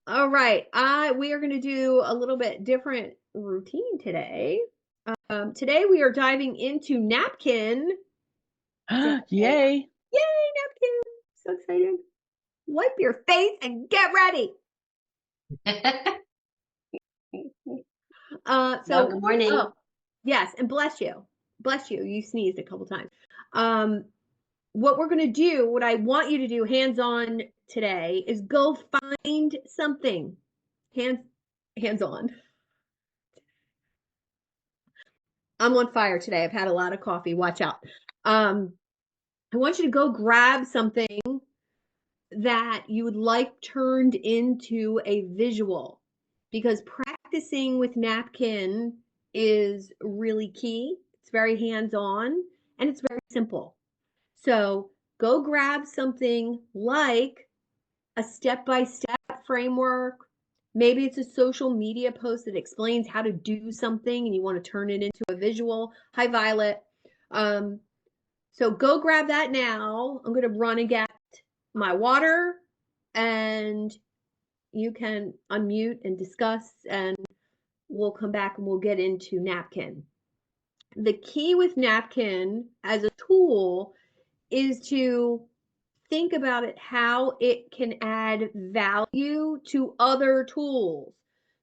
All right. We are going to do a little bit different routine today. Today we are diving into napkin day. Yay. Yay, napkin. So excited. Wipe your face and get ready. Well, good morning. Oh, yes, and bless you. Bless you. You sneezed a couple times. Um, what we're going to do, what I want you to do hands-on today is go find something. Hands on. I'm on fire today. I've had a lot of coffee. Watch out. I want you to go grab something that you would like turned into a visual, because practicing with napkin is really key. It's very hands-on and it's very simple. So go grab something like a step-by-step framework. Maybe it's a social media post that explains how to do something and you want to turn it into a visual. Hi, Violet. Um, so go grab that now. I'm going to run and get my water, and you can unmute and discuss, and we'll come back and we'll get into napkin. The key with napkin as a tool is to think about it how it can add value to other tools.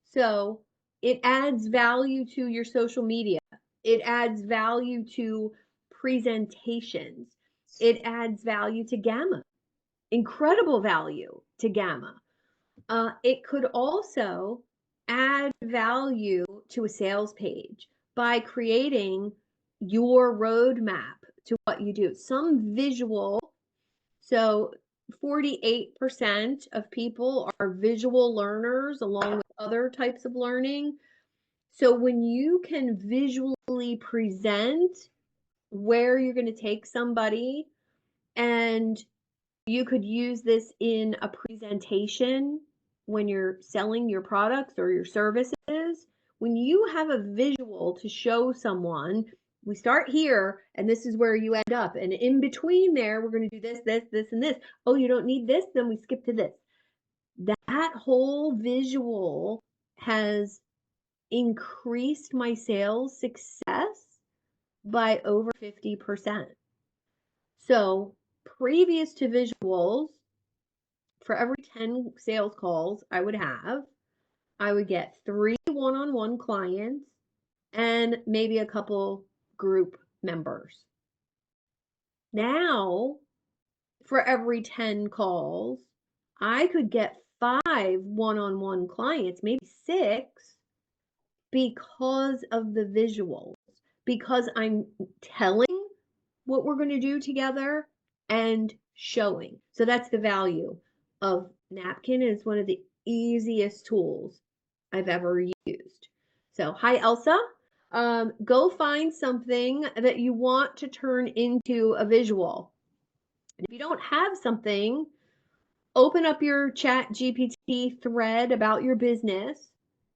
So it adds value to your social media. It adds value to presentations. It adds value to Gamma, incredible value to Gamma. It could also add value to a sales page by creating your roadmap to what you do. Some visual. So 48% of people are visual learners along with other types of learning. So when you can visually present where you're going to take somebody, and you could use this in a presentation when you're selling your products or your services. When you have a visual to show someone, we start here and this is where you end up. And in between there, we're going to do this, this, this, and this. Oh, you don't need this? Then we skip to this. That whole visual has increased my sales success by over 50%. So previous to visuals, for every 10 sales calls I would get 3 one-on-one clients and maybe a couple group members. Now, for every 10 calls, I could get 5 one-on-one clients, maybe 6, because of the visuals, because I'm telling what we're going to do together and showing. So that's the value of napkin. Is one of the easiest tools I've ever used. So hi, Elsa. Go find something that you want to turn into a visual. And if you don't have something, open up your chat GPT thread about your business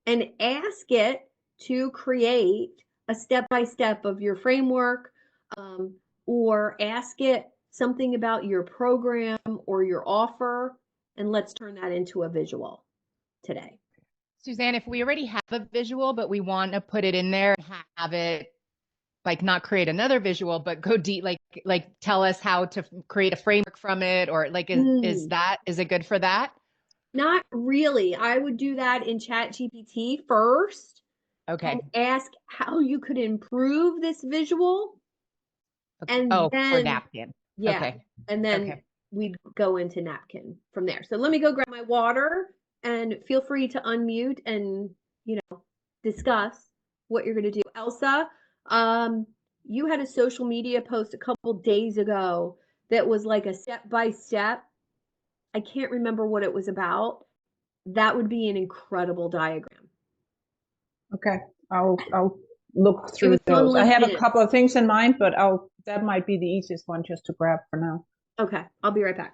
and ask it to create a step-by-step of your framework, um, or ask it something about your program or your offer, and let's turn that into a visual today. Suzanne, if we already have a visual, but we want to put it in there and have it like not create another visual, but go deep, like tell us how to create a framework from it, or like, is it good for that? Not really. I would do that in chat GPT first. Okay. And ask how you could improve this visual. Okay. And for then, napkin. yeah, Okay. and then we'd go into napkin from there. So let me go grab my water, and feel free to unmute and, discuss what you're going to do. Elsa, you had a social media post a couple days ago that was like a step by step. I can't remember what it was about. That would be an incredible diagram. Okay, I'll look It through was on those. I have a LinkedIn. couple of things in mind, but that might be the easiest one just to grab for now. Okay, I'll be right back.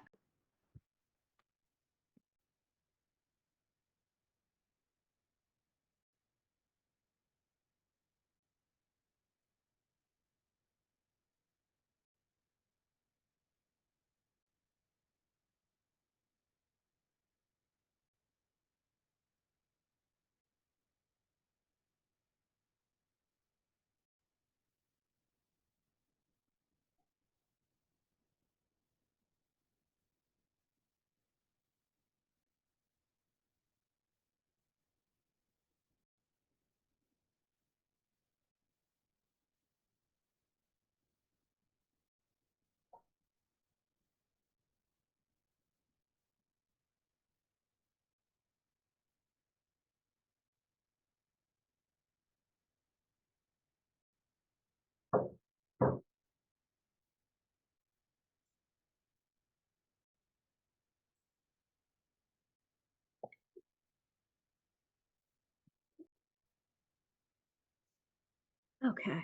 Okay.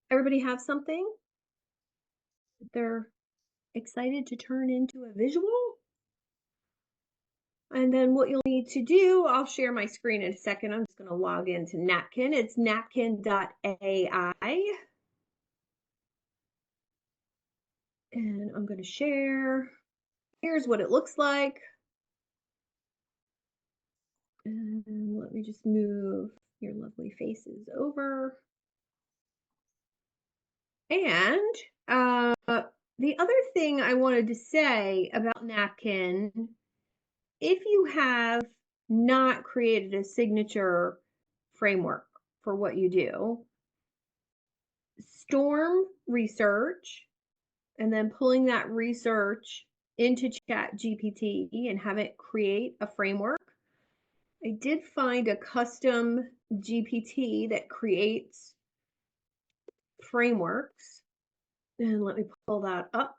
Everybody have something that they're excited to turn into a visual? And then what you'll need to do, I'll share my screen in a second. I'm just going to log into Napkin. It's Napkin.ai. And I'm going to share. Here's what it looks like. And let me just move your lovely faces over. And the other thing I wanted to say about Napkin, if you have not created a signature framework for what you do, storm research and then pulling that research into Chat GPT and have it create a framework. I did find a custom GPT that creates frameworks. And let me pull that up.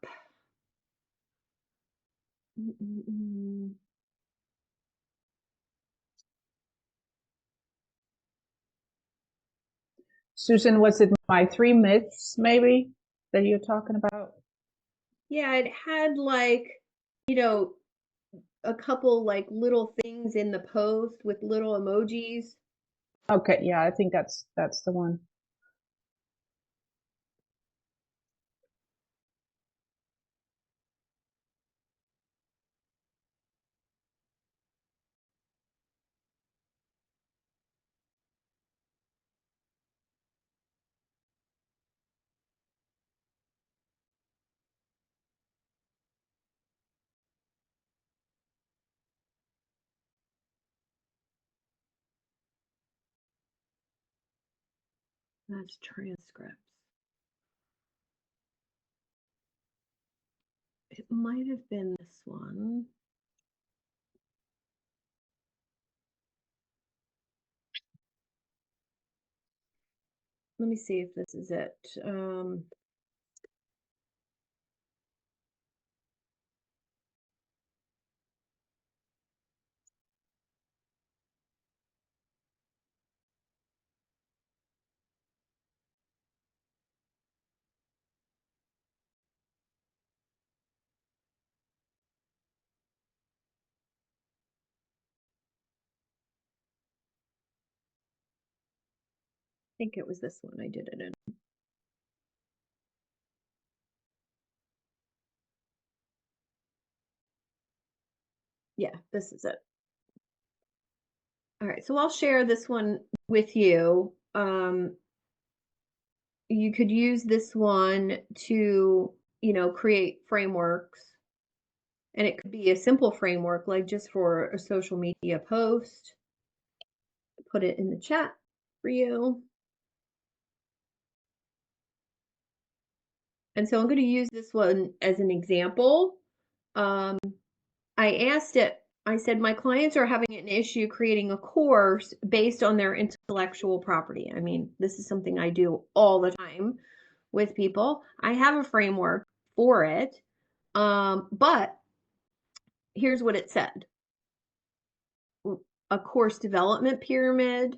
Susan, was it my 3 myths maybe that you're talking about? Yeah, it had like, you know, a couple like little things in the post with little emojis. Okay, yeah, I think that's the one. That's transcripts. It might have been this one. Let me see if this is it. I think it was this one I did it in. Yeah, this is it. All right, so I'll share this one with you. You could use this one to, create frameworks. And it could be a simple framework, like just for a social media post. Put it in the chat for you. And so I'm going to use this one as an example. I asked it, I said, my clients are having an issue creating a course based on their intellectual property. I mean, this is something I do all the time with people. I have a framework for it, but here's what it said. A course development pyramid,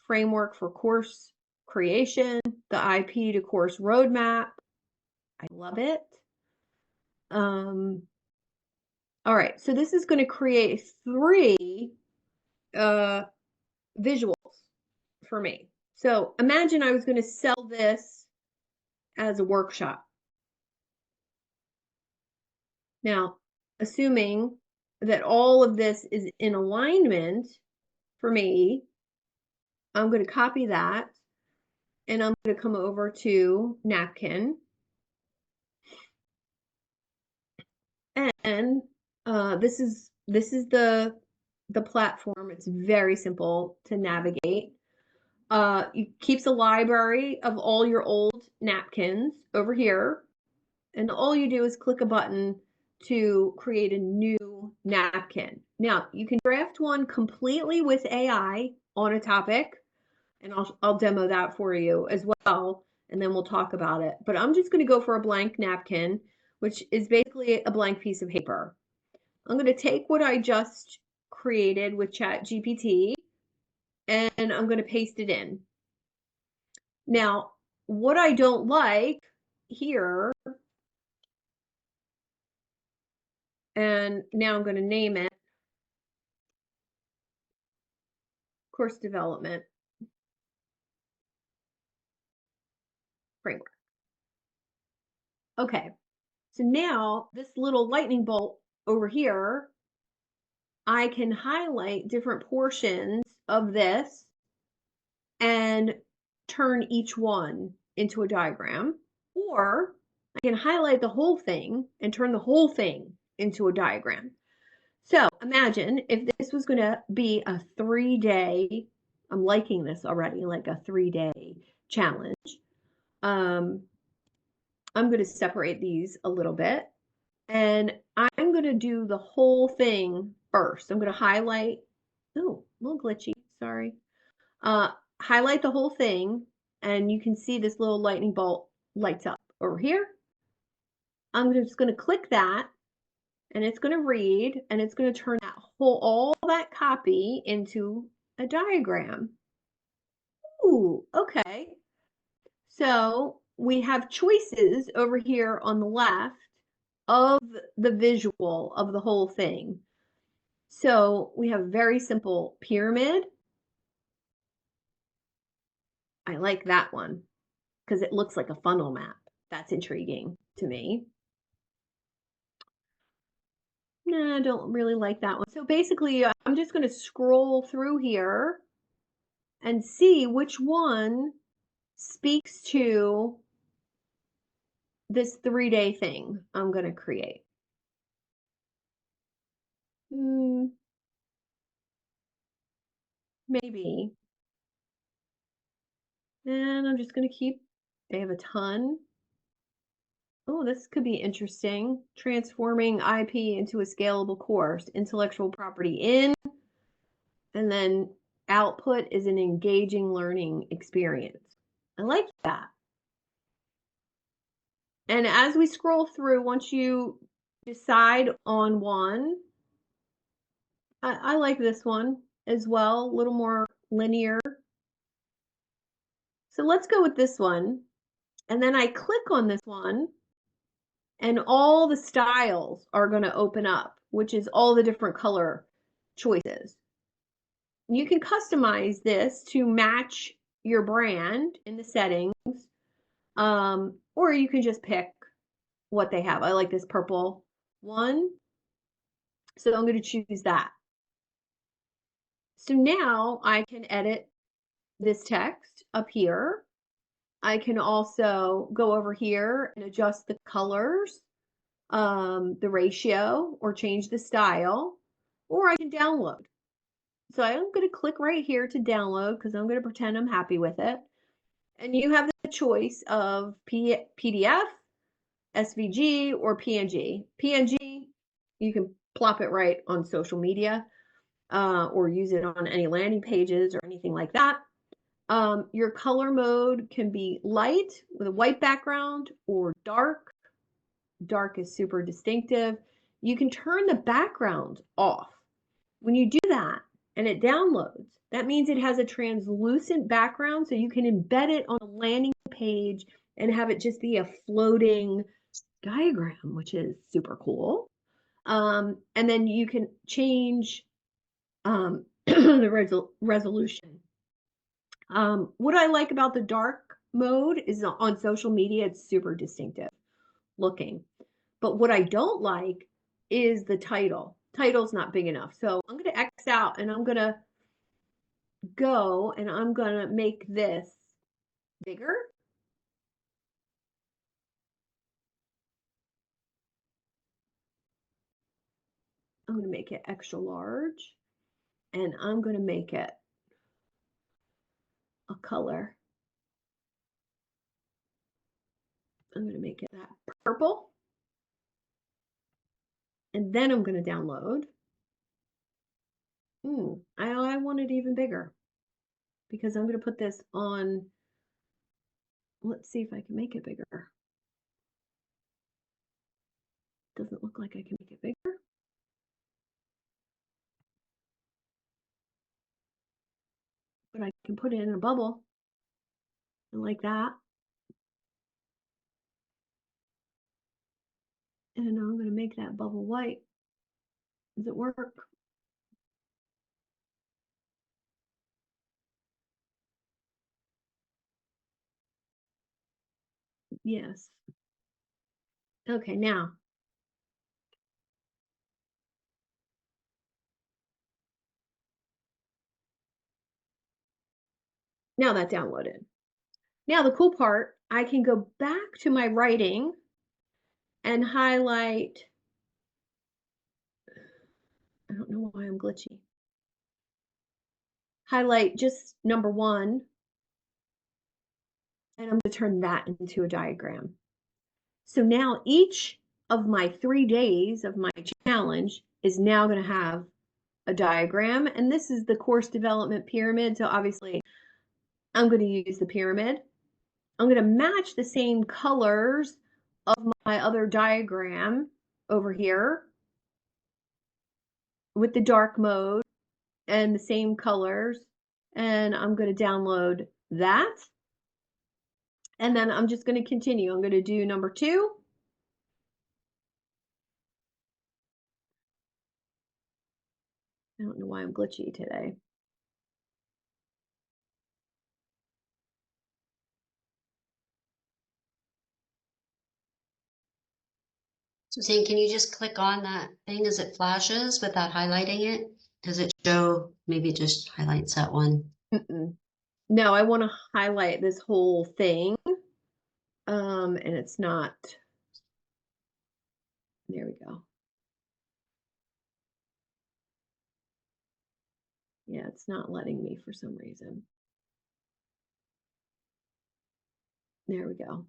framework for course creation, the IP to course roadmap. I love it. All right, so this is going to create 3 visuals for me. So imagine I was going to sell this as a workshop. Now, assuming that all of this is in alignment for me, I'm going to copy that and I'm going to come over to Napkin. And this is the platform. It's very simple to navigate. It keeps a library of all your old napkins over here. And all you do is click a button to create a new napkin. Now, you can draft one completely with AI on a topic, and I'll demo that for you as well. and then we'll talk about it. But I'm just going to go for a blank napkin, which is basically a blank piece of paper. I'm going to take what I just created with ChatGPT and I'm going to paste it in. Now, what I don't like here, and now I'm going to name it Course Development Framework. Okay, so now this little lightning bolt over here, I can highlight different portions of this and turn each one into a diagram, or I can highlight the whole thing and turn the whole thing into a diagram. So imagine if this was going to be a 3-day, I'm liking this already, like a 3-day challenge. I'm going to separate these a little bit and I'm going to do the whole thing first. I'm going to highlight, oh, a little glitchy, sorry. Highlight the whole thing and you can see this little lightning bolt lights up over here. I'm just going to click that and it's going to read and it's going to turn that all that copy into a diagram. Ooh, okay. So we have choices over here on the left of the visual of the whole thing. So we have very simple pyramid. I like that one because it looks like a funnel map. That's intriguing to me. Nah, I don't really like that one. So basically, I'm just going to scroll through here and see which one speaks to this 3-day thing I'm going to create. Maybe. And I'm just going to keep, they have a ton. Oh, this could be interesting. Transforming IP into a scalable course, intellectual property in, and then output is an engaging learning experience. I like that. And as we scroll through, once you decide on one, I like this one as well, a little more linear. So let's go with this one. And then I click on this one and all the styles are going to open up, which is all the different color choices. You can customize this to match your brand in the settings, or you can just pick what they have. I like this purple one, so I'm going to choose that. So now I can edit this text up here. I can also go over here and adjust the colors, the ratio, or change the style, or I can download. So I'm going to click right here to download because I'm going to pretend I'm happy with it. And you have the choice of PDF, SVG, or PNG. PNG, you can plop it right on social media or use it on any landing pages or anything like that. Your color mode can be light with a white background or dark. Dark is super distinctive. You can turn the background off. When you do that and it downloads, that means it has a translucent background so you can embed it on a landing page and have it just be a floating diagram, which is super cool. And then you can change the resolution. What I like about the dark mode is on social media, it's super distinctive looking. But what I don't like is the title. Title's not big enough. So I'm going to X out and I'm going to go and I'm going to make this bigger. I'm going to make it extra large and I'm going to make it a color. I'm going to make it that purple. And then I'm going to download. I want it even bigger because I'm going to put this on Let's see if I can make it bigger. Doesn't look like I can make it bigger. But I can put it in a bubble. Like that. And I'm going to make that bubble white. Does it work? Yes. Okay, now. Now that downloaded. Now the cool part, I can go back to my writing and highlight. I don't know why I'm glitchy. Highlight just number 1, and I'm going to turn that into a diagram. So now each of my 3 days of my challenge is now going to have a diagram, and this is the course development pyramid. So obviously I'm going to use the pyramid. I'm going to match the same colors of my other diagram over here with the dark mode and the same colors. And I'm going to download that. And then I'm just going to continue. I'm going to do number 2. I don't know why I'm glitchy today. Suzanne, can you just click on that thing as it flashes without highlighting it? Does it show, maybe it just highlights that one? No, I want to highlight this whole thing. And it's not. There we go. Yeah, it's not letting me for some reason. There we go.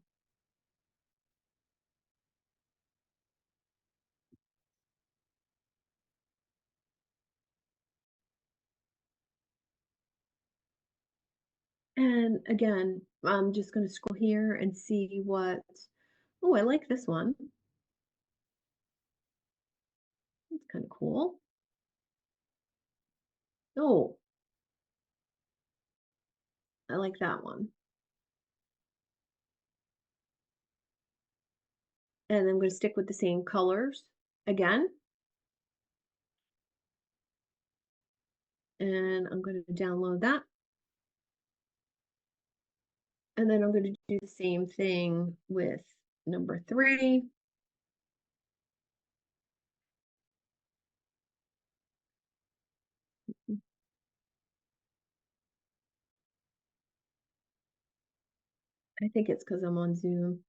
And again, I'm just going to scroll here and see what. Oh, I like this one. It's kind of cool. Oh, I like that one. And I'm going to stick with the same colors again. And I'm going to download that. And then I'm going to do the same thing with number 3. I think it's because I'm on Zoom.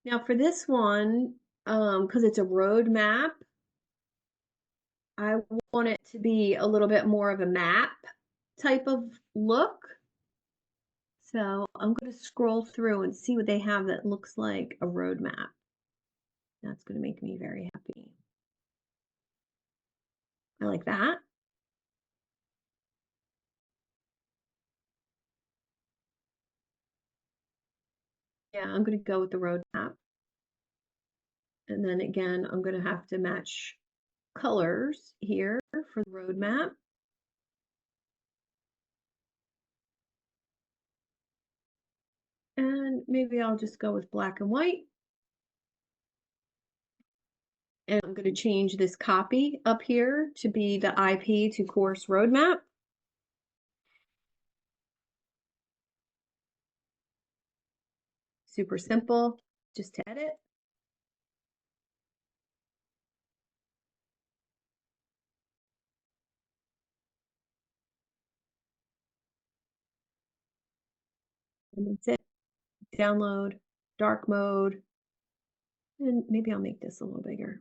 Now for this one, because it's a roadmap, I want it to be a little bit more of a map type of look. So I'm going to scroll through and see what they have that looks like a roadmap. That's going to make me very happy. I like that. Yeah, I'm going to go with the roadmap. And then again, I'm going to have to match colors here for the roadmap. And maybe I'll just go with black and white. And I'm going to change this copy up here to be the IP to course roadmap. Super simple, just to edit. And that's it. Download, dark mode, and maybe I'll make this a little bigger.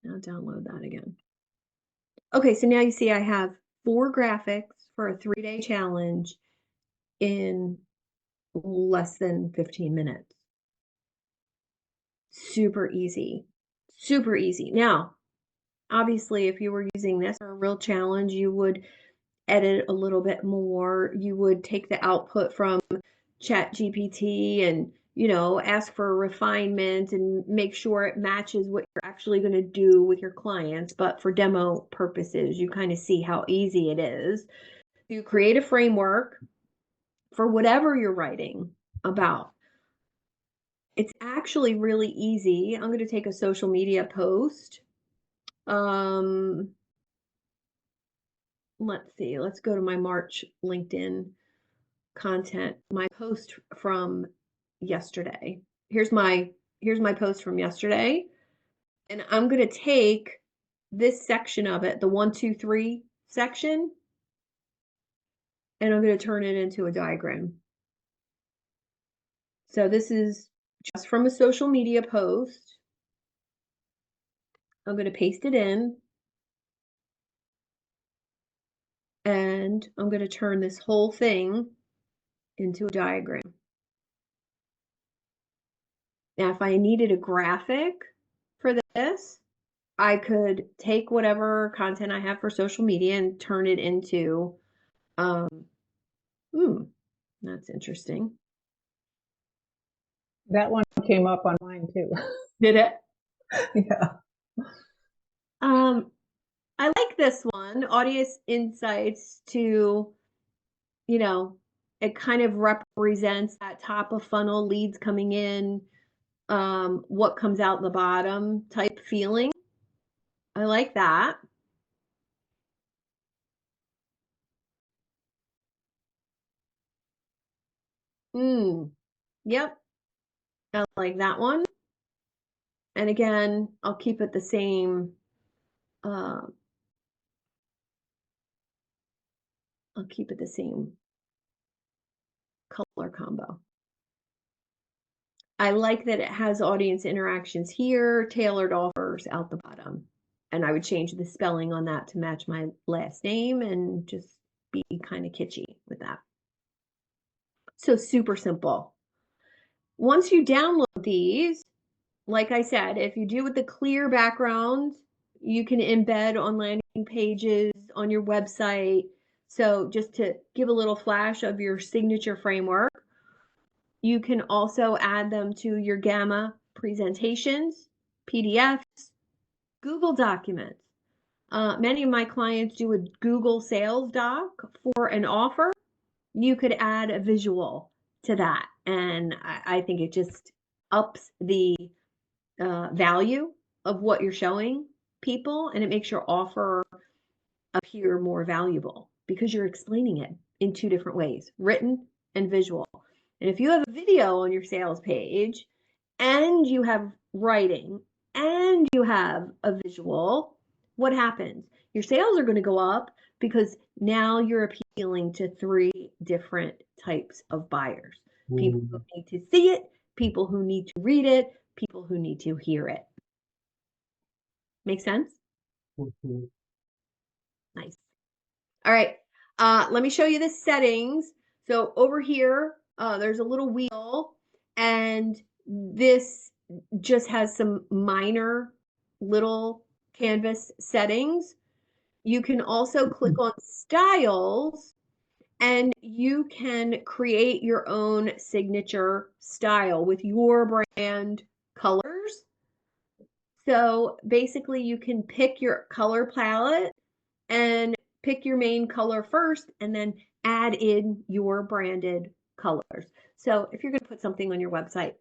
Now download that again. Okay, so now you see I have 4 graphics for a 3-day challenge in less than 15 minutes. Super easy. Super easy. Now, obviously, if you were using this for a real challenge, you would edit a little bit more. You would take the output from ChatGPT and, ask for a refinement and make sure it matches what you're actually going to do with your clients. But for demo purposes, you kind of see how easy it is. You create a framework for whatever you're writing about. It's actually really easy. I'm going to take a social media post. Let's see. Let's go to my March LinkedIn content. My post from yesterday. Here's my post from yesterday. And I'm going to take this section of it, the 1, 2, 3 section, and I'm going to turn it into a diagram. So this is just from a social media post. I'm going to paste it in. And I'm going to turn this whole thing into a diagram. Now, if I needed a graphic for this, I could take whatever content I have for social media and turn it into, that's interesting. That one came up on mine too. Did it? Yeah. I like this one, audience insights to, it kind of represents that top of funnel leads coming in, what comes out the bottom type feeling. I like that. Yep. I like that one. And again, I'll keep it the same. I'll keep it the same color combo. I like that it has audience interactions here, tailored offers out the bottom. And I would change the spelling on that to match my last name and just be kind of kitschy with that. So super simple. Once you download these, like I said, if you do with the clear background, you can embed on landing pages on your website. So just to give a little flash of your signature framework, you can also add them to your Gamma presentations, PDFs, Google documents. Many of my clients do a Google sales doc for an offer. You could add a visual to that. And I think it just ups the value of what you're showing people, and it makes your offer appear more valuable because you're explaining it in 2 different ways, written and visual. And if you have a video on your sales page and you have writing and you have a visual, what happens? Your sales are going to go up because now you're appealing to 3 different types of buyers. People who need to see it, people who need to read it, people who need to hear it. Make sense? Nice. All right. Let me show you the settings. So over here, there's a little wheel, and this just has some minor little canvas settings. You can also click on styles, and you can create your own signature style with your brand colors. So basically you can pick your color palette and pick your main color first and then add in your branded colors. So if you're going to put something on your website,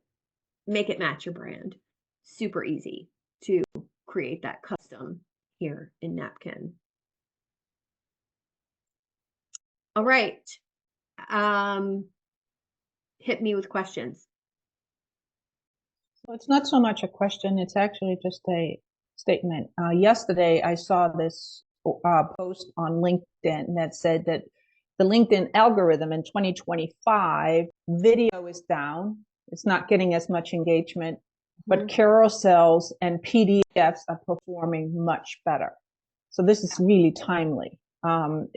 make it match your brand. Super easy to create that custom here in Napkin. All right. Hit me with questions. So it's not so much a question, it's actually just a statement. Yesterday, I saw this post on LinkedIn that said that the LinkedIn algorithm in 2025, video is down. It's not getting as much engagement but carousels and PDFs are performing much better. So this is really timely. And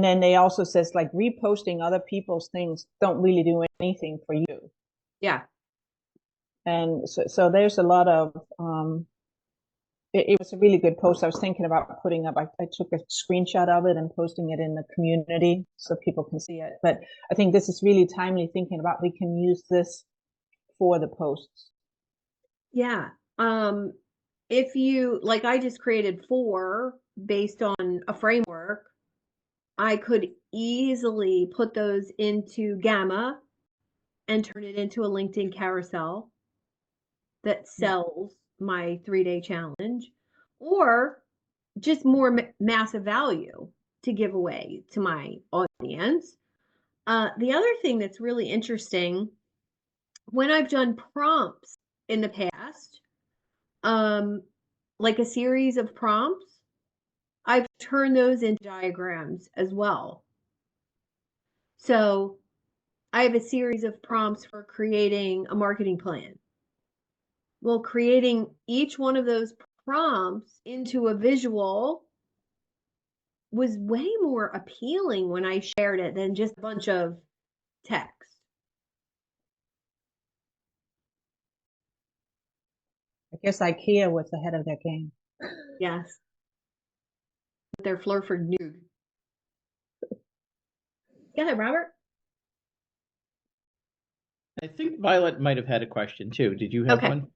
then they also says like reposting other people's things don't really do anything for you. Yeah. And so there's a lot of, it was a really good post. I was thinking about putting up, I took a screenshot of it and posting it in the community so people can see it. But I think this is really timely, thinking about we can use this for the posts. Yeah. If you, like I just created 4 based on a framework, I could easily put those into Gamma and turn it into a LinkedIn carousel that sells my 3-day challenge, or just more massive value to give away to my audience. The other thing that's really interesting, when I've done prompts in the past, like a series of prompts, I've turned those into diagrams as well. So I have a series of prompts for creating a marketing plan. Well, creating each one of those prompts into a visual was way more appealing when I shared it than just a bunch of text. I guess IKEA was ahead of their game. Yes. They're Flurford nude. Go ahead, Robert. I think Violet might have had a question too. Did you have Okay. one?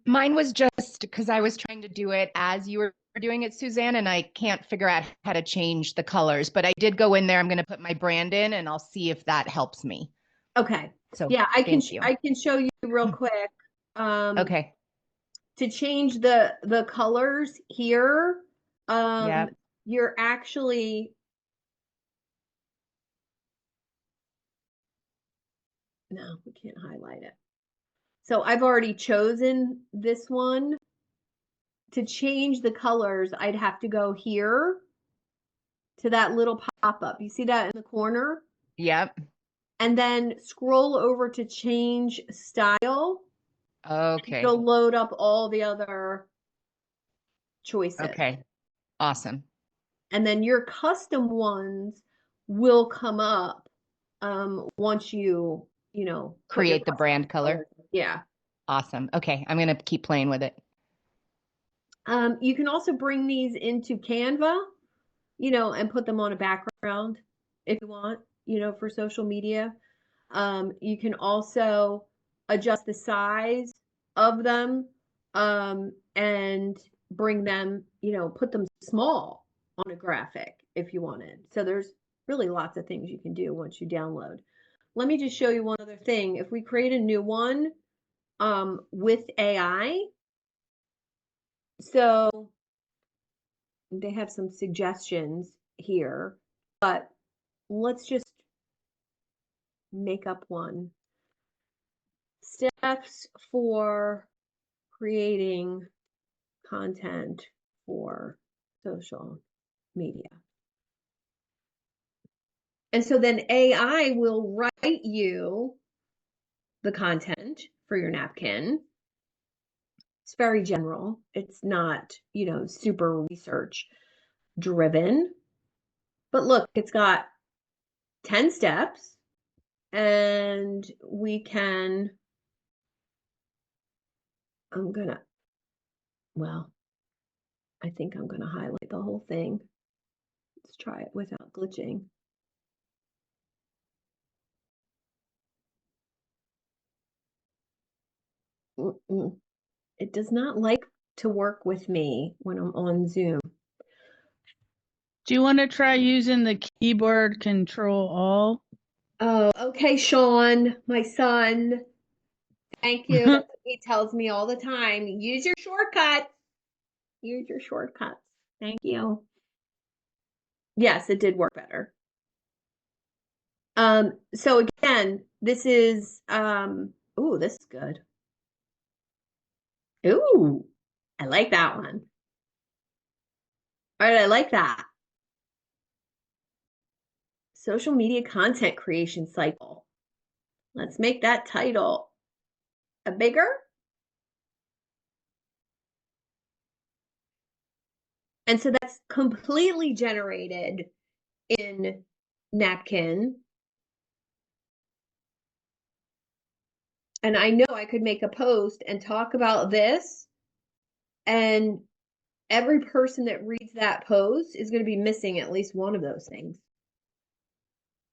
Mine was just because I was trying to do it as you were doing it, Suzanne, and I can't figure out how to change the colors, but I did go in there. I'm going to put my brand in and I'll see if that helps me. Okay. So Yeah, I can thank you. I can show you real quick. Okay. To change the colors here, Yep. you're actually, no, we can't highlight it. So I've already chosen this one. To change the colors, I'd have to go here to that little pop-up. You see that in the corner? Yep. And then scroll over to change style. Okay. It'll load up all the other choices. Okay. Awesome. And then your custom ones will come up once you Create the brand color. Yeah. Awesome. Okay. I'm going to keep playing with it. You can also bring these into Canva, and put them on a background if you want, for social media. You can also adjust the size of them, and bring them, put them small on a graphic if you wanted. So there's really lots of things you can do once you download. Let me just show you one other thing. If we create a new one, with AI, so they have some suggestions here, but let's just make up one. Steps for creating content for social media. And so then AI will write you the content for your napkin. It's very general. It's not, super research driven. But look, it's got 10 steps, and we can, I think I'm gonna highlight the whole thing. Let's try it without glitching. It does not like to work with me when I'm on Zoom. Do you want to try using the keyboard control all? Oh, okay, Sean, my son. Thank you. That's what he tells me all the time. Use your shortcuts. Use your shortcuts. Thank you. Yes, it did work better. So again, this is, ooh, this is good. Ooh, I like that one. All right, I like that. Social media content creation cycle. Let's make that title a bigger. And so that's completely generated in Napkin. And I know I could make a post and talk about this, and every person that reads that post is going to be missing at least one of those things.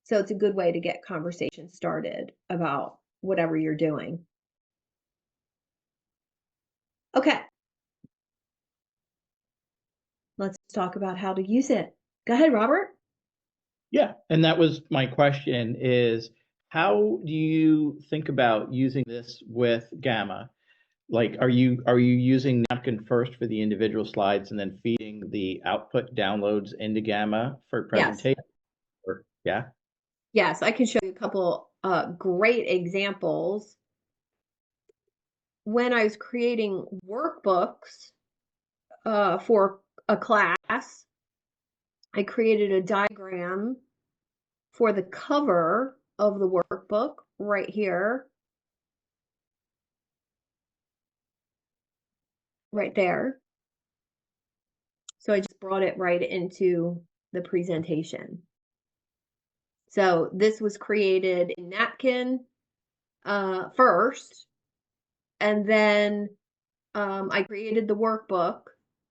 So it's a good way to get conversation started about whatever you're doing. Okay. Let's talk about how to use it. Go ahead, Robert. Yeah, and that was my question is, how do you think about using this with Gamma? Like, are you using Napkin first for the individual slides and then feeding the output downloads into Gamma for presentation? Or, yeah. Yes, I can show you a couple great examples. When I was creating workbooks for a class, I created a diagram for the cover of the workbook right here, right there. So I just brought it right into the presentation. So this was created in Napkin first, and then I created the workbook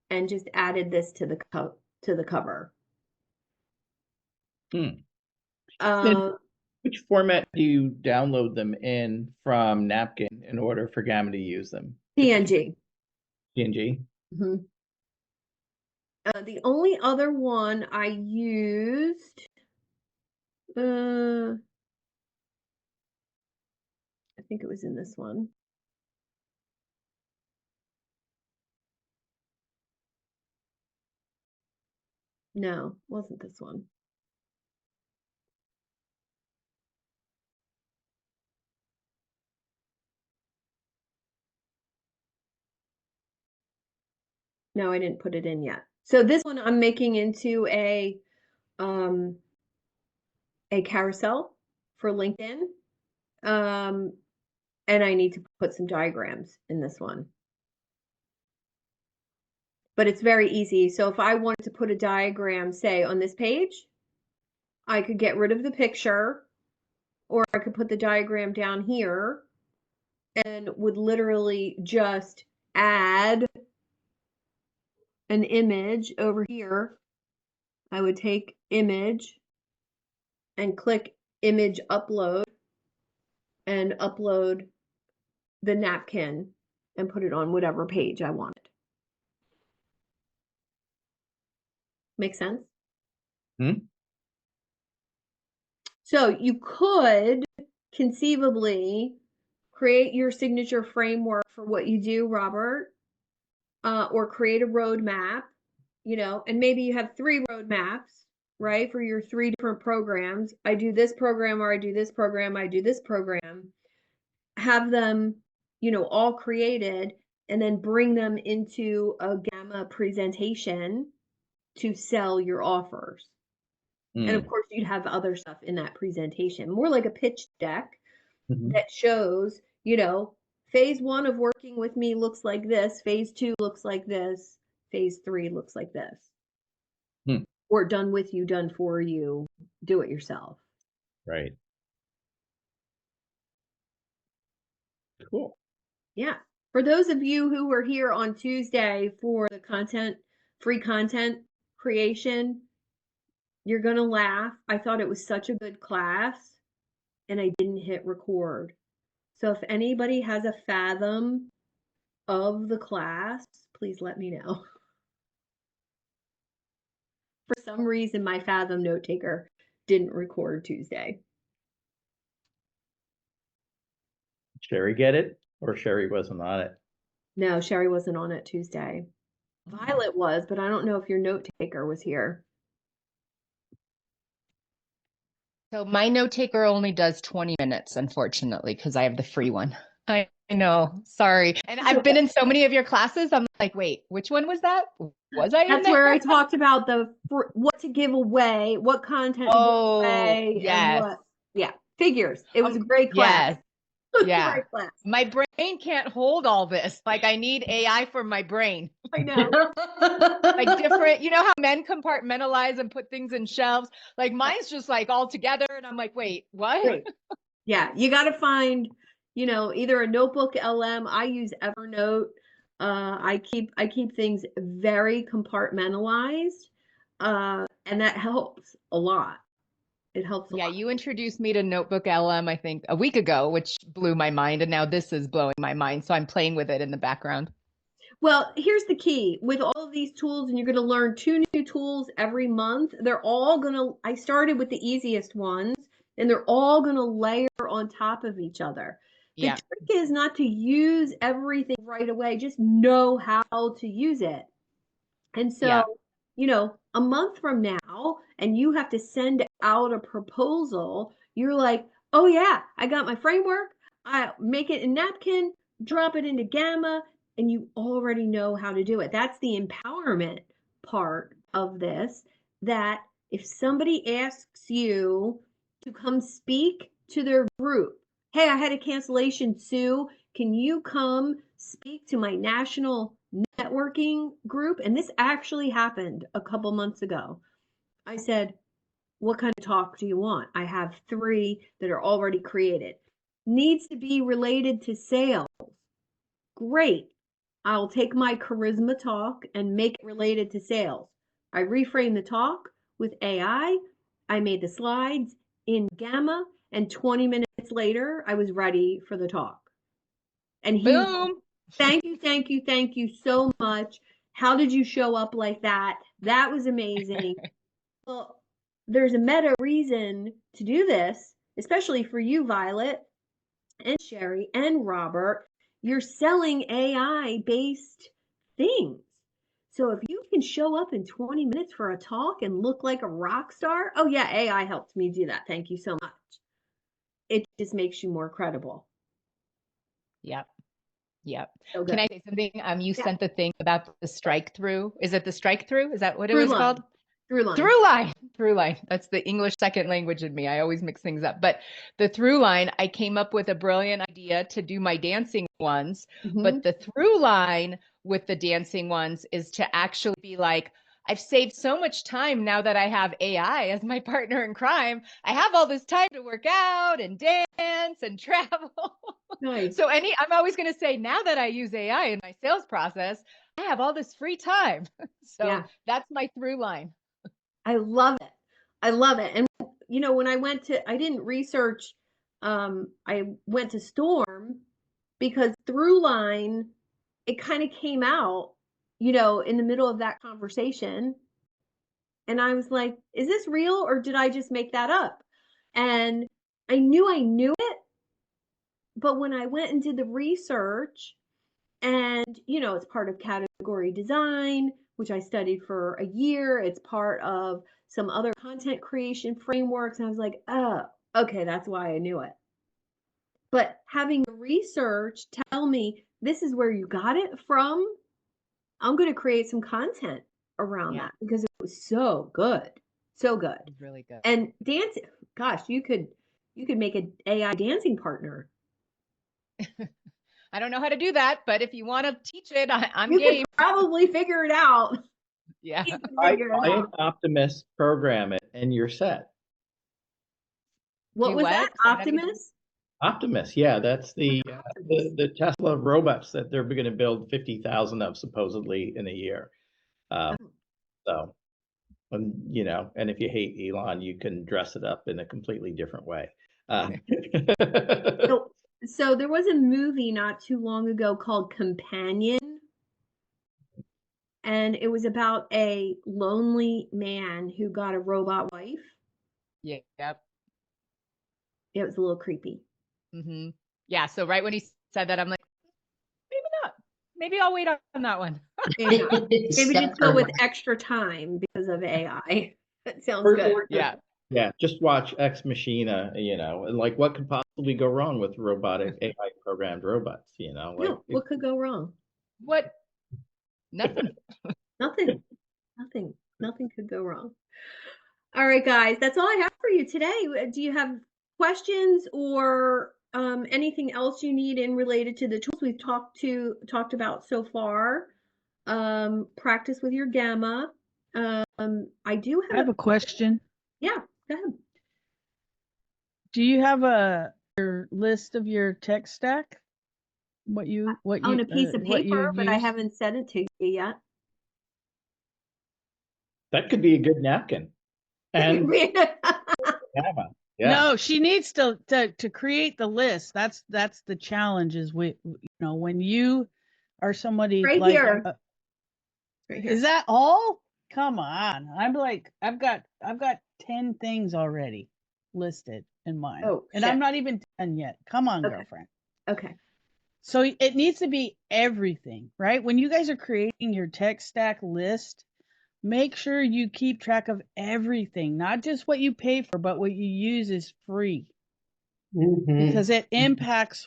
and just added this to the cover. Which format do you download them in from Napkin in order for Gamma to use them? PNG. PNG? Mm-hmm. The only other one I used, I think it was in this one. No, wasn't this one. No, I didn't put it in yet. So this one I'm making into a carousel for LinkedIn. And I need to put some diagrams in this one. But it's very easy. So if I wanted to put a diagram, say, on this page, I could get rid of the picture, or I could put the diagram down here and would literally just add an image over here. I would take image and click image upload and upload the napkin and put it on whatever page I wanted. Make sense? So you could conceivably create your signature framework for what you do, Robert, or create a roadmap, and maybe you have 3 roadmaps, right, for your 3 different programs. I do this program, or I do this program, I do this program. Have them, all created, and then bring them into a Gamma presentation to sell your offers. And of course, you'd have other stuff in that presentation, more like a pitch deck that shows, phase 1 of working with me looks like this, phase 2 looks like this, phase 3 looks like this. Or done with you, done for you, do it yourself. Right. Cool. Yeah. For those of you who were here on Tuesday for the free content creation, you're going to laugh. I thought it was such a good class, and I didn't hit record. So if anybody has a fathom of the class, please let me know. For some reason, my Fathom note taker didn't record Tuesday. Sherry get it? Or Sherry wasn't on it? No, Sherry wasn't on it Tuesday. Violet was, but I don't know if your note taker was here. So my note taker only does 20 minutes, unfortunately, because I have the free one. I know. Sorry. And I've been in so many of your classes. I'm like, wait, which one was that? Was I in there? That's where I talked about what to give away, what content to give away, yes. and what. Yeah. Figures. It was a great class. Yes. It was a Yeah. great class. My brain can't hold all this. Like I need AI for my brain. I know. Like different, you know how men compartmentalize and put things in shelves? Like mine's just like all together. And I'm like, wait, what? Right. Yeah, you got to find, either a notebook LM. I use Evernote. I keep things very compartmentalized, and that helps a lot. It helps a Yeah, lot. you introduced me to Notebook LM, I think, a week ago, which blew my mind. And now this is blowing my mind. So I'm playing with it in the background. Well, here's the key with all of these tools, and you're going to learn 2 new tools every month. I started with the easiest ones, and they're all going to layer on top of each other. The Yeah. trick is not to use everything right away, just know how to use it. And so, Yeah. a month from now, and you have to send out a proposal, you're like, oh, yeah, I got my framework. I make it in Napkin, drop it into Gamma, and you already know how to do it. That's the empowerment part of this, that if somebody asks you to come speak to their group, hey, I had a cancellation, Sue, can you come speak to my national networking group? And this actually happened a couple months ago. I said, what kind of talk do you want? I have 3 that are already created. Needs to be related to sales. Great. I'll take my charisma talk and make it related to sales. I reframe the talk with AI. I made the slides in Gamma, and 20 minutes later, I was ready for the talk. And he was like, Boom. thank you so much. How did you show up like that? That was amazing. Well, there's a meta reason to do this, especially for you, Violet, and Sherry, and Robert. You're selling AI based things. So if you can show up in 20 minutes for a talk and look like a rock star, oh, yeah, AI helped me do that. Thank you so much. It just makes you more credible. Yep. Yep. So Can good. I say something? You Yeah. sent the thing about the strike through. Is it the strike through? Is that what it Through was line. called? Through line. Through line. Through line. That's the English second language in me. I always mix things up. But the through line, I came up with a brilliant idea to do my dancing ones. But the through line with the dancing ones is to actually be like, I've saved so much time now that I have AI as my partner in crime. I have all this time to work out and dance and travel. Nice. So I'm always going to say, now that I use AI in my sales process, I have all this free time. So Yeah. that's my through line. I love it. I love it. And when I didn't research, I went to Storm because Throughline, it kind of came out, in the middle of that conversation. And I was like, is this real or did I just make that up? And I knew it, but when I went and did the research, and it's part of category design, which I studied for a year. It's part of some other content creation frameworks. And I was like, oh, okay, that's why I knew it. But having the research tell me this is where you got it from, I'm going to create some content around that because it was so good. So good. It's really good. And dancing, gosh, you could make an AI dancing partner. I don't know how to do that, but if you want to teach it, I'm you game. Could probably figure it out. Yeah. Buy an Optimus, program it, and you're set. What was that? Optimus? Optimus, yeah, that's the Tesla robots that they're going to build 50,000 of supposedly in a year. So, and if you hate Elon, you can dress it up in a completely different way. So there was a movie not too long ago called Companion, and it was about a lonely man who got a robot wife. Yeah. Yep. It was a little creepy. Mm-hmm. Yeah. So right when he said that, I'm like, maybe not. Maybe I'll wait on that one. Maybe just go with extra time because of AI. That sounds good. Yeah. Yeah. Just watch Ex Machina. And like, what could possibly go wrong with robotic AI programmed robots? What could go wrong? What? Nothing. Nothing could go wrong. All right, guys, that's all I have for you today. Do you have questions or anything else you need in related to the tools we've talked about so far. Practice with your gamma. I do I have a question. yeah, go ahead. Do you have your list of your tech stack? What you On a piece of what you paper, but I use? haven't sent it to you yet. That could be a good napkin. And gamma. Yeah. No, she needs to create the list. That's the challenge. Is when you are somebody Right like here. Right here. is that all? Come on. I'm like I've got 10 things already listed in mine. Oh, and shit. I'm not even done yet. Come on, Okay. girlfriend. Okay. So it needs to be everything, right? When you guys are creating your tech stack list, make sure you keep track of everything, not just what you pay for, but what you use is free. Because it impacts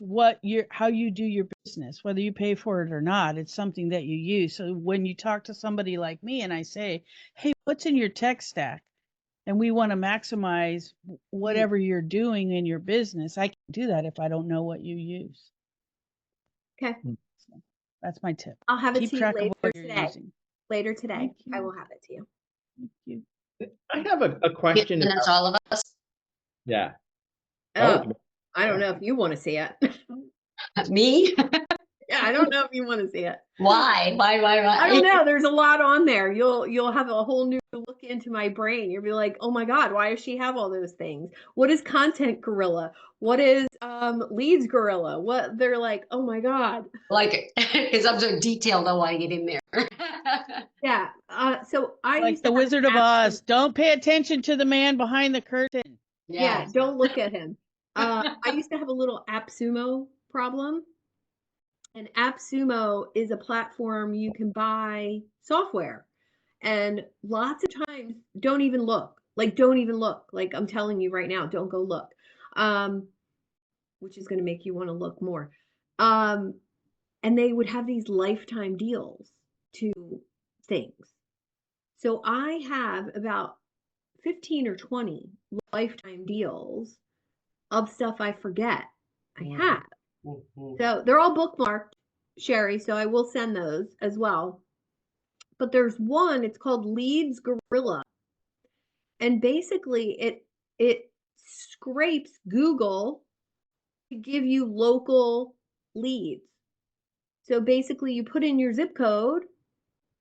how you do your business, whether you pay for it or not. It's something that you use. So when you talk to somebody like me and I say, hey, what's in your tech stack? And we want to maximize whatever you're doing in your business, I can't do that if I don't know what you use. Okay. So that's my tip. I'll have it Keep to you track later of what today. you're using. Later today, Thank I you. will have it to you. Thank you. I have a question. And that's all of us. Yeah. Oh, I don't know if you want to see it. Me? Yeah, I don't know if you want to see it. Why? Why? I don't know. There's a lot on there. You'll have a whole new look into my brain. You'll be like, oh my God, why does she have all those things? What is content gorilla? What is leads gorilla? What they're like, oh my God. Like, because I'm so detailed, I want to get in there. Yeah. So I Like used to the have Wizard an of Oz. Don't pay attention to the man behind the curtain. Yeah, don't look at him. I used to have a little AppSumo problem. And AppSumo is a platform you can buy software. And lots of times, don't even look. Like, don't even look. Like, I'm telling you right now, don't go look. Which is going to make you want to look more. And they would have these lifetime deals to things. So I have about 15 or 20 lifetime deals of stuff I forget I have. So they're all bookmarked, Sherry, so I will send those as well. But there's one, it's called Leads Gorilla. And basically it scrapes Google to give you local leads. So basically you put in your zip code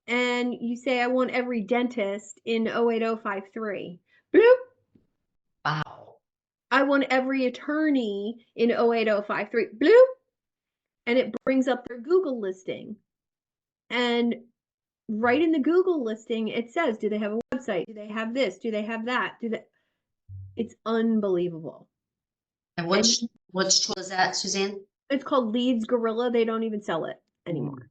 and you say, I want every dentist in 08053. Bloop. Wow. I want every attorney in 08053. Bloop. And it brings up their Google listing. And right in the Google listing, it says, do they have a website? Do they have this? Do they have that? It's unbelievable. And which tool is that, Suzanne? It's called Leads Gorilla. They don't even sell it anymore.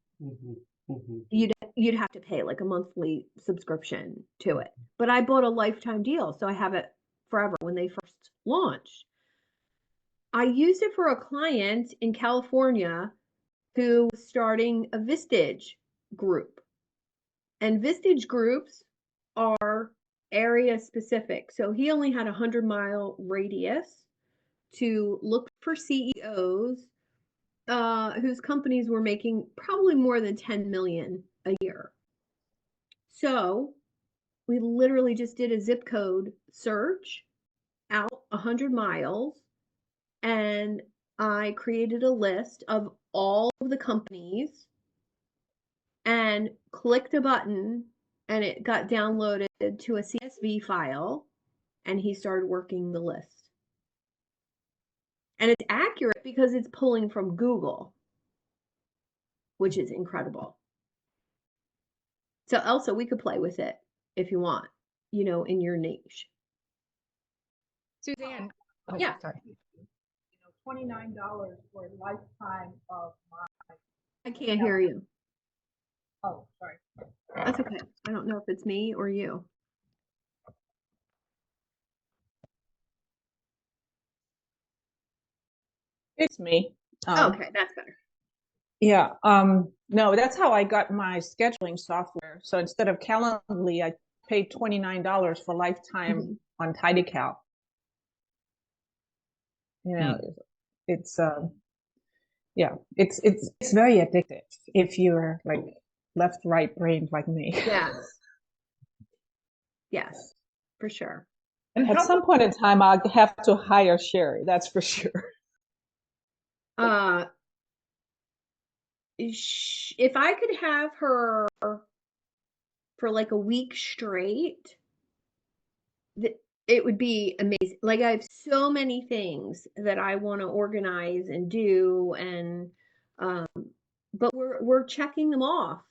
You'd have to pay like a monthly subscription to it. But I bought a lifetime deal, so I have it forever when they first launched. I used it for a client in California who was starting a Vistage group. And Vistage groups are area specific. So he only had a 100-mile radius to look for CEOs whose companies were making probably more than 10 million a year. So we literally just did a zip code search out 100 miles, and I created a list of all of the companies and clicked a button, and it got downloaded to a CSV file, and he started working the list. And it's accurate because it's pulling from Google, which is incredible. So Elsa, we could play with it if you want, in your niche. Suzanne. Oh, Yeah. sorry. $29 for a lifetime of my. I can't hear you. Oh, sorry. That's okay. I don't know if it's me or you. It's me. Okay, that's better. Yeah. No, that's how I got my scheduling software. So instead of Calendly, I paid $29 for lifetime on TidyCal. You know, it's yeah, it's very addictive if you're like left right brained like me. Yes. Yes, for sure. And At some point in time, I'll have to hire Sherry. That's for sure. Uh, if I could have her for like a week straight, it would be amazing. Like I have so many things that I want to organize and do, and but we're checking them off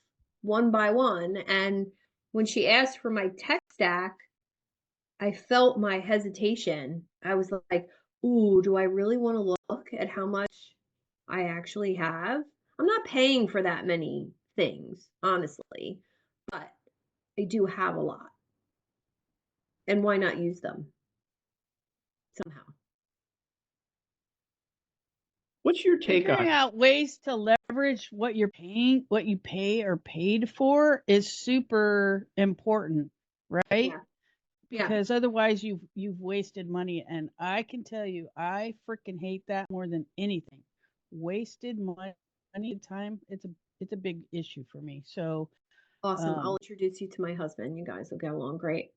one by one. And when she asked for my tech stack, I felt my hesitation. I was like, ooh, do I really want to look at how much I actually have? I'm not paying for that many things, honestly, but I do have a lot. And why not use them somehow? what's your take Figuring on out ways to leverage what you're paying, what you pay or paid for is super important, right? Yeah. Because otherwise you've wasted money, and I can tell you I freaking hate that more than anything. Wasted money, time, it's a big issue for me. So Awesome. I'll introduce you to my husband. You guys will get along great.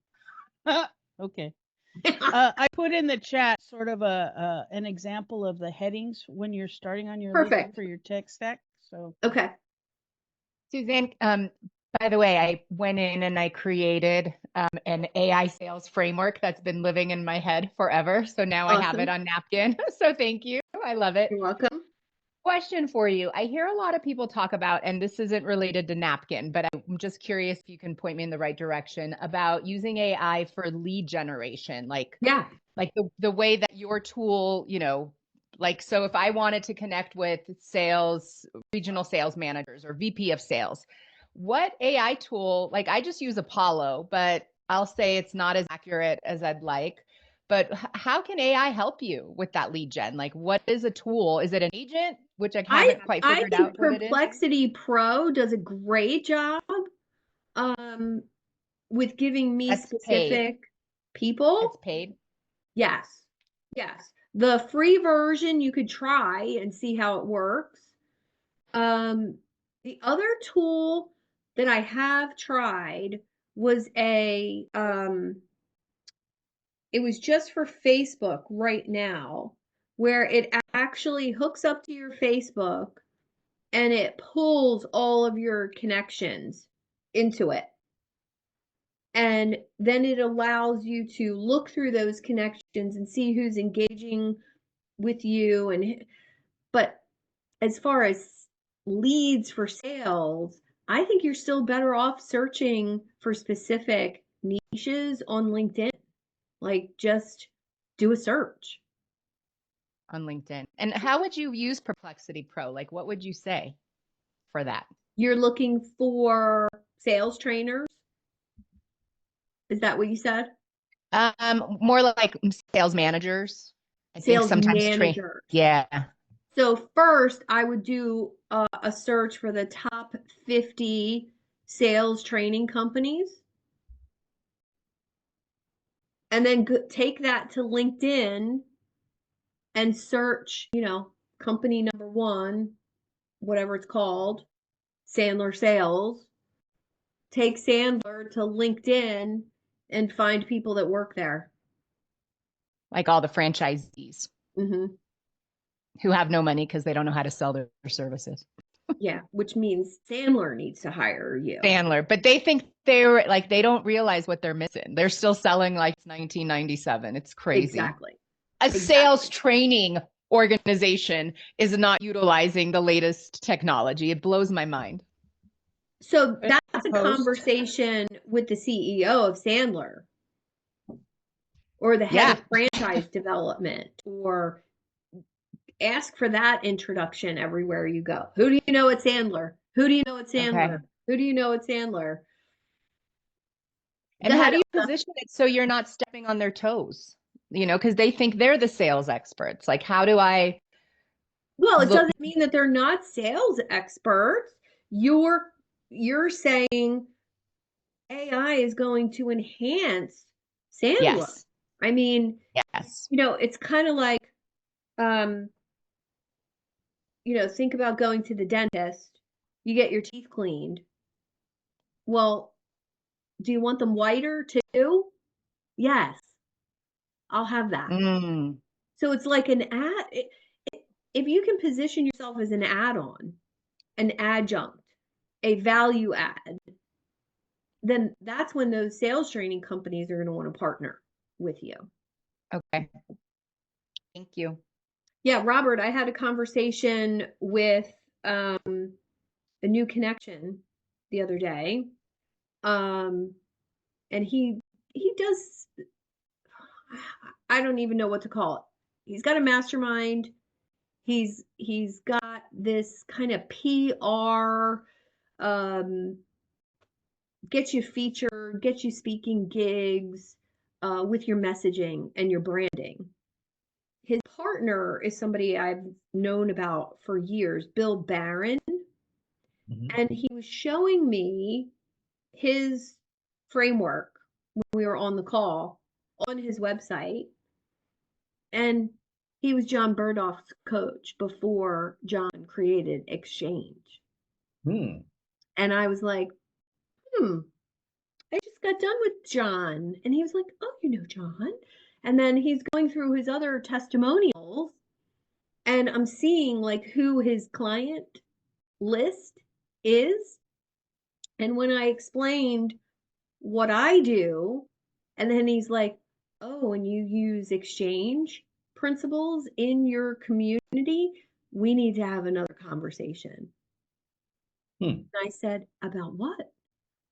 okay. I put in the chat sort of an example of the headings when you're starting on your list Perfect. for your tech stack. So Okay. Suzanne, by the way, I went in and I created an AI sales framework that's been living in my head forever. So now I have it on Napkin. So thank you. I love it. You're welcome. Question for you. I hear a lot of people talk about, and this isn't related to Napkin, but I'm just curious if you can point me in the right direction about using AI for lead generation. Like the way that your tool, you know, like, so if I wanted to connect with sales, regional sales managers or VP of sales, what AI tool, like I just use Apollo, but I'll say it's not as accurate as I'd like. But how can AI help you with that lead gen? Like, what is a tool? Is it an agent, which I haven't quite figured out what it is? Perplexity Pro does a great job with giving me specific people. It's paid. Yes. Yes. The free version you could try and see how it works. The other tool that I have tried was it was just for Facebook right now, where it actually hooks up to your Facebook and it pulls all of your connections into it. And then it allows you to look through those connections and see who's engaging with you. But as far as leads for sales, I think you're still better off searching for specific niches on LinkedIn. Like just do a search on LinkedIn. And how would you use Perplexity Pro? Like, what would you say for that? You're looking for sales trainers. Is that what you said? More like sales managers. I think Sales sometimes managers. Yeah. So first, I would do a search for the top 50 sales training companies, and then take that to LinkedIn and search, company number one, whatever it's called, Sandler Sales. Take Sandler to LinkedIn and find people that work there. Like all the franchisees who have no money because they don't know how to sell their services. Yeah, which means Sandler needs to hire you. Sandler, but they think they don't realize what they're missing. They're still selling like it's 1997. It's crazy. Exactly. A sales training organization is not utilizing the latest technology. It blows my mind. So that's a conversation with the CEO of Sandler or the head of franchise development, or ask for that introduction everywhere you go. Who do you know at Sandler? Who do you know at Sandler? Okay. Who do you know at Sandler? And how do you position it so you're not stepping on their toes? Because they think they're the sales experts. Like, how do I? Well, it doesn't mean that they're not sales experts. You're saying AI is going to enhance Sandler. Yes. I mean, yes. It's kind of like um, think about going to the dentist. You get your teeth cleaned. Well, do you want them whiter too? Yes, I'll have that. Mm. So it's like an if you can position yourself as an add-on, an adjunct, a value add, then that's when those sales training companies are going to want to partner with you. Okay. Thank you. Yeah, Robert, I had a conversation with a new connection the other day. And he does, I don't even know what to call it. He's got a mastermind. He's got this kind of PR, get you featured, get you speaking gigs, with your messaging and your branding. His partner is somebody I've known about for years, Bill Barron, and he was showing me his framework when we were on the call on his website, and he was John Burdoff's coach before John created Exchange. Hmm. And I was like, I just got done with John. And he was like, oh, you know John. And then he's going through his other testimonials, and I'm seeing like who his client list is. And when I explained what I do, and then he's like, oh, and you use exchange principles in your community, we need to have another conversation. And I said, about what?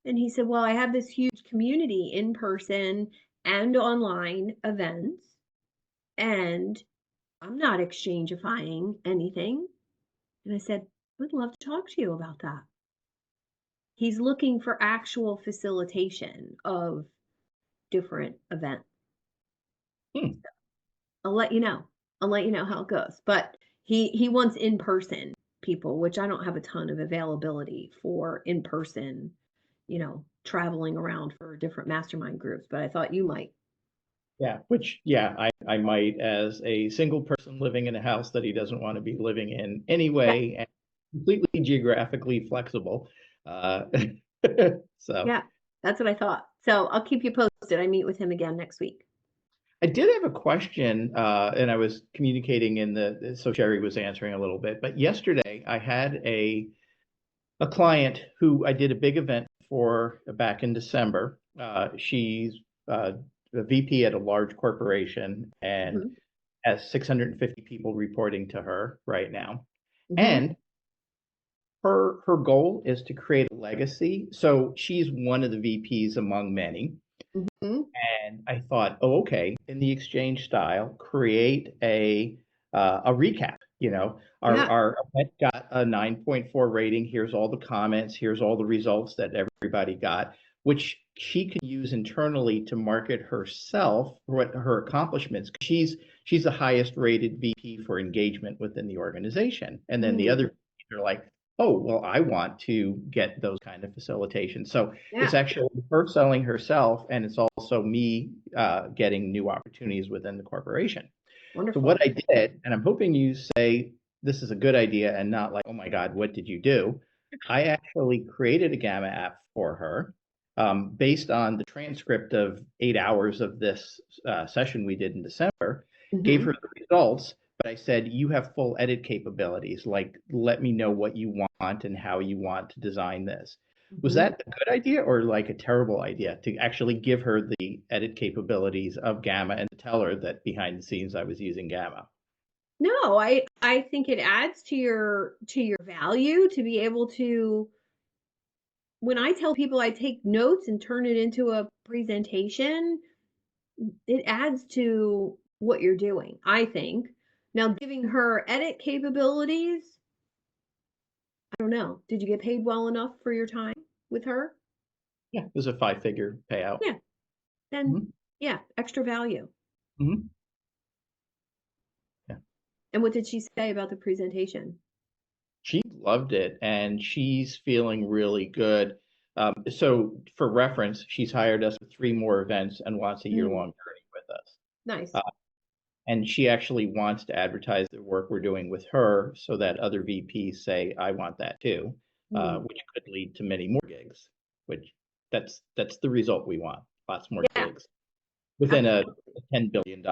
And he said, well, I have this huge community in person and online events, and I'm not exchangifying anything. And I said, I'd love to talk to you about that. He's looking for actual facilitation of different events. I'll let you know. I'll let you know how it goes. But he wants in-person people, which I don't have a ton of availability for in-person, traveling around for different mastermind groups, but I thought you might. Yeah, which, I might, as a single person living in a house that he doesn't want to be living in anyway, and completely geographically flexible. So Yeah, that's what I thought. So I'll keep you posted. I meet with him again next week. I did have a question, and I was communicating so Sherry was answering a little bit, but yesterday I had a client who I did a big event for back in December. She's a VP at a large corporation and has 650 people reporting to her right now. And her goal is to create a legacy. So she's one of the VPs among many. And I thought, oh, okay, in the exchange style, create a recap. Our event got a 9.4 rating. Here's all the comments. Here's all the results that everybody got, which she can use internally to market herself, what her accomplishments. She's the highest rated VP for engagement within the organization. And then the other are like, oh, well, I want to get those kind of facilitations. So it's actually her selling herself, and it's also me getting new opportunities within the corporation. Wonderful. So what I did, and I'm hoping you say this is a good idea and not like, oh my God, what did you do? I actually created a Gamma app for her based on the transcript of 8 hours of this session we did in December, gave her the results. But I said, you have full edit capabilities. Like, let me know what you want and how you want to design this. Was that a good idea or like a terrible idea to actually give her the edit capabilities of Gamma and to tell her that behind the scenes I was using Gamma? No, I think it adds to your value to be able to, when I tell people I take notes and turn it into a presentation, it adds to what you're doing, I think. Now, giving her edit capabilities, I don't know. Did you get paid well enough for your time with her? Yeah, it was a 5-figure payout. Yeah. Then, yeah, extra value. Yeah. And what did she say about the presentation? She loved it, and she's feeling really good. So for reference, she's hired us for 3 more events and wants a year-long journey with us. Nice. And she actually wants to advertise the work we're doing with her so that other VPs say, I want that too, which could lead to many more gigs, which that's the result we want. Lots more gigs within a $10 billion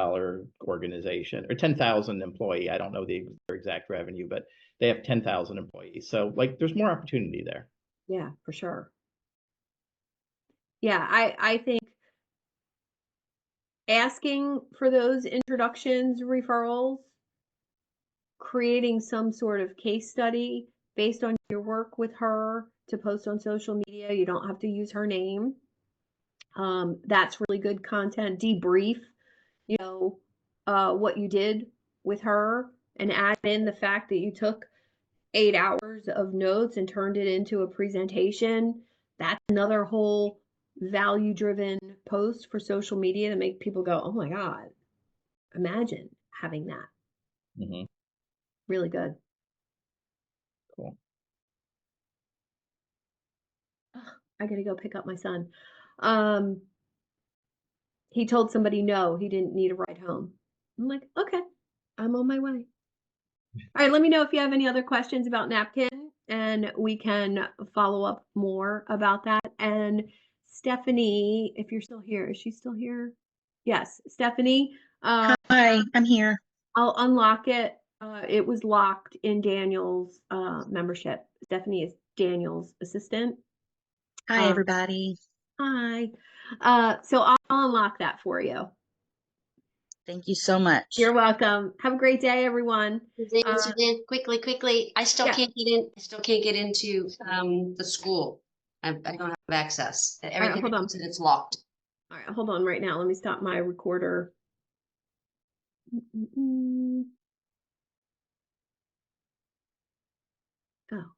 organization or 10,000 employee. I don't know their exact revenue, but they have 10,000 employees. So like there's more opportunity there. Yeah, for sure. Yeah, I think asking for those introductions, referrals, creating some sort of case study based on your work with her to post on social media. You don't have to use her name. That's really good content. Debrief, you know, what you did with her and add in the fact that you took 8 hours of notes and turned it into a presentation. That's another whole value driven post for social media to make people go, oh my God, imagine having that. Mm-hmm. Really good. Cool. I gotta go pick up my son. He told somebody no, he didn't need a ride home. I'm like, okay, I'm on my way. All right, let me know if you have any other questions about Napkin, and we can follow up more about that. And Stephanie, if you're still here, is she still here? Yes, Stephanie. Hi, I'm here. I'll unlock it. It was locked in Daniel's membership. Stephanie is Daniel's assistant. Hi, everybody. Hi. So I'll unlock that for you. Thank you so much. You're welcome. Have a great day, everyone. Suzanne, quickly. I still Yeah. can't get in. I still can't get into the school. I don't have access. Everything hold on. it's locked. All right, hold on right now. Let me stop my recorder. Oh.